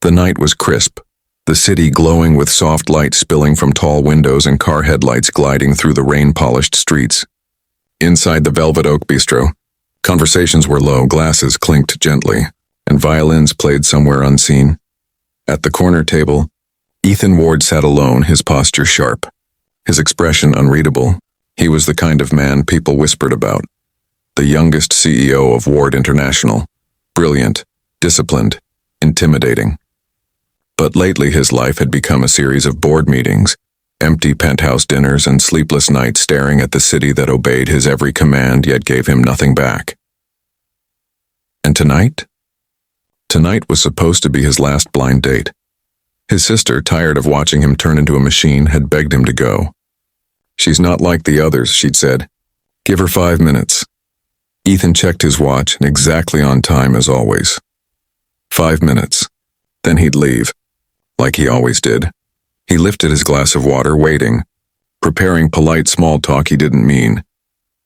The night was crisp, the city glowing with soft light spilling from tall windows and car headlights gliding through the rain-polished streets. Inside the Velvet Oak Bistro, conversations were low, glasses clinked gently, and violins played somewhere unseen. At the corner table, Ethan Ward sat alone, his posture sharp, his expression unreadable. He was the kind of man people whispered about. The youngest CEO of Ward International. Brilliant, disciplined, intimidating. But lately his life had become a series of board meetings, empty penthouse dinners, and sleepless nights staring at the city that obeyed his every command yet gave him nothing back. And tonight? Tonight was supposed to be his last blind date. His sister, tired of watching him turn into a machine, had begged him to go. "She's not like the others," she'd said. "Give her 5 minutes." Ethan checked his watch, exactly on time as always. 5 minutes. Then he'd leave, like he always did. He lifted his glass of water, waiting, preparing polite small talk he didn't mean,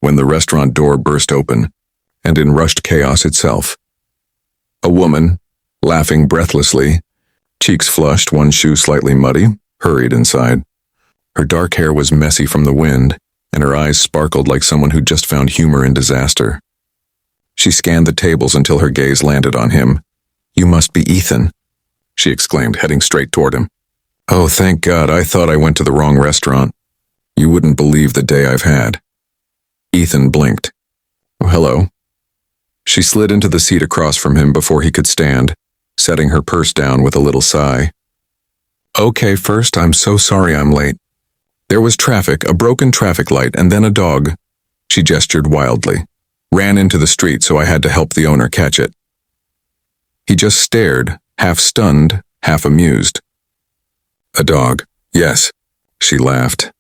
when the restaurant door burst open, and in rushed chaos itself. A woman, laughing breathlessly, cheeks flushed, one shoe slightly muddy, hurried inside. Her dark hair was messy from the wind, and her eyes sparkled like someone who'd just found humor in disaster. She scanned the tables until her gaze landed on him. "You must be Ethan," she exclaimed, heading straight toward him. "Oh, thank God, I thought I went to the wrong restaurant. You wouldn't believe the day I've had." Ethan blinked. "Oh, hello." She slid into the seat across from him before he could stand, setting her purse down with a little sigh. "Okay, first, I'm so sorry I'm late. There was traffic, a broken traffic light, and then a dog," she gestured wildly, "ran into the street, so I had to help the owner catch it." He just stared, half stunned, half amused. "A dog, yes," she laughed.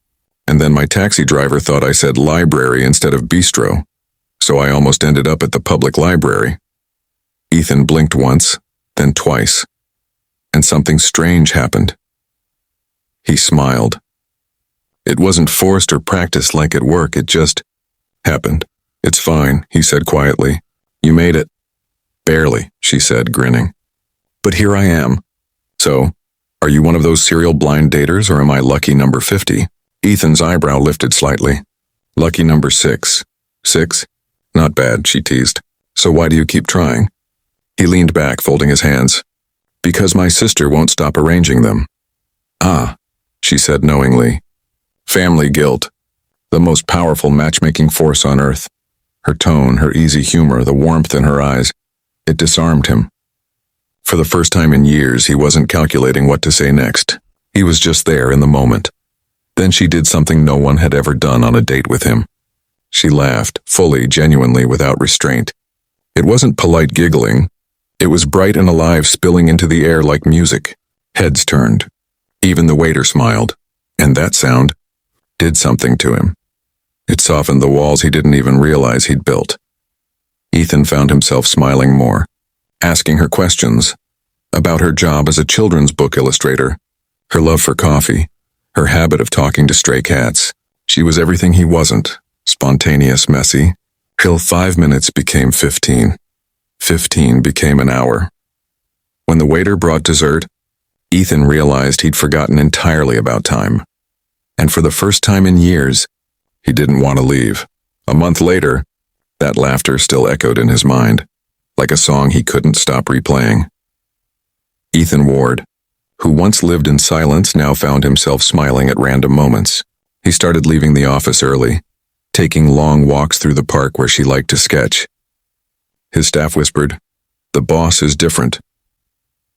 "And then my taxi driver thought I said library instead of bistro, so I almost ended up at the public library." Ethan blinked once, then twice, and something strange happened. He smiled. It wasn't forced or practiced like at work, it just happened. "It's fine," he said quietly. "You made it." "Barely," she said, grinning. "But here I am. So, are you one of those serial blind daters, or am I lucky number 50? Ethan's eyebrow lifted slightly. "Lucky number 6. 6? Not bad," she teased. "So why do you keep trying?" He leaned back, folding his hands. "Because my sister won't stop arranging them." "Ah," she said knowingly. Family guilt. The most powerful matchmaking force on earth. Her tone, her easy humor, the warmth in her eyes. It disarmed him. For the first time in years, he wasn't calculating what to say next. He was just there in the moment. Then she did something no one had ever done on a date with him. She laughed, fully, genuinely, without restraint. It wasn't polite giggling. It was bright and alive, spilling into the air like music. Heads turned. Even the waiter smiled. And that sound did something to him. It softened the walls he didn't even realize he'd built. Ethan found himself smiling more, asking her questions about her job as a children's book illustrator, her love for coffee, her habit of talking to stray cats. She was everything he wasn't, spontaneous, messy, till 5 minutes became 15. 15 became an hour. When the waiter brought dessert, Ethan realized he'd forgotten entirely about time. And for the first time in years, he didn't want to leave. A month later, that laughter still echoed in his mind, like a song he couldn't stop replaying. Ethan Ward, who once lived in silence, now found himself smiling at random moments. He started leaving the office early, taking long walks through the park where she liked to sketch. His staff whispered, "The boss is different."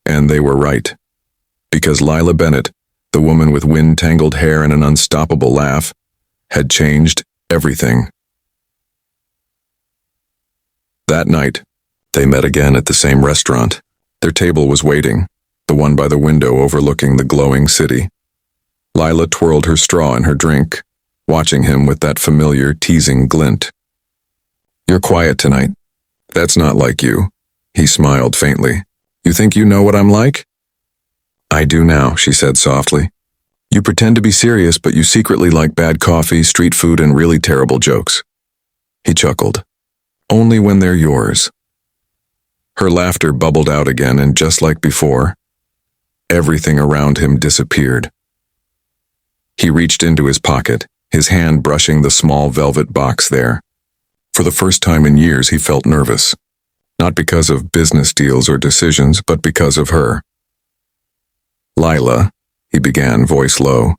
And they were right. Because Lila Bennett, the woman with wind-tangled hair and an unstoppable laugh, had changed everything. That night, they met again at the same restaurant. Their table was waiting, the one by the window overlooking the glowing city. Lila twirled her straw in her drink, watching him with that familiar, teasing glint. "You're quiet tonight. That's not like you." He smiled faintly. "You think you know what I'm like?" "I do now," she said softly. "You pretend to be serious, but you secretly like bad coffee, street food, and really terrible jokes." He chuckled. "Only when they're yours." Her laughter bubbled out again, and just like before, Everything around him disappeared. He reached into his pocket, his hand brushing the small velvet box there. For the first time in years, he felt nervous. Not because of business deals or decisions, but because of her. "Lila," he began, voice low.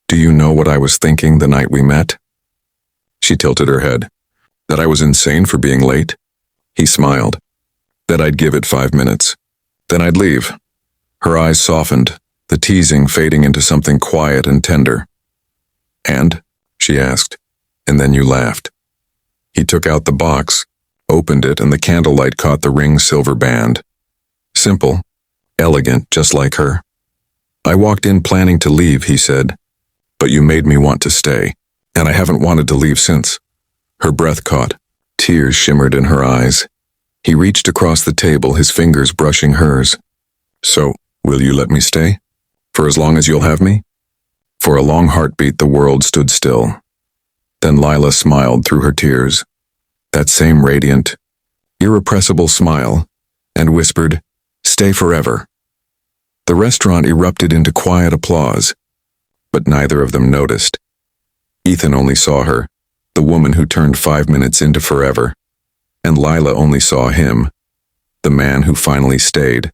"Do you know what I was thinking the night we met?" She tilted her head. "That I was insane for being late?" He smiled. "That I'd give it 5 minutes. Then I'd leave." Her eyes softened, the teasing fading into something quiet and tender. "And?" she asked. "And then you laughed." He took out the box, opened it, and the candlelight caught the ring's silver band. Simple, elegant, just like her. "I walked in planning to leave," he said. "But you made me want to stay, and I haven't wanted to leave since." Her breath caught. Tears shimmered in her eyes. He reached across the table, his fingers brushing hers. "So, will you let me stay? For as long as you'll have me?" For a long heartbeat, the world stood still. Then Lila smiled through her tears. That same radiant, irrepressible smile, and whispered, "Stay forever." The restaurant erupted into quiet applause, but neither of them noticed. Ethan only saw her, the woman who turned 5 minutes into forever, and Lila only saw him, the man who finally stayed.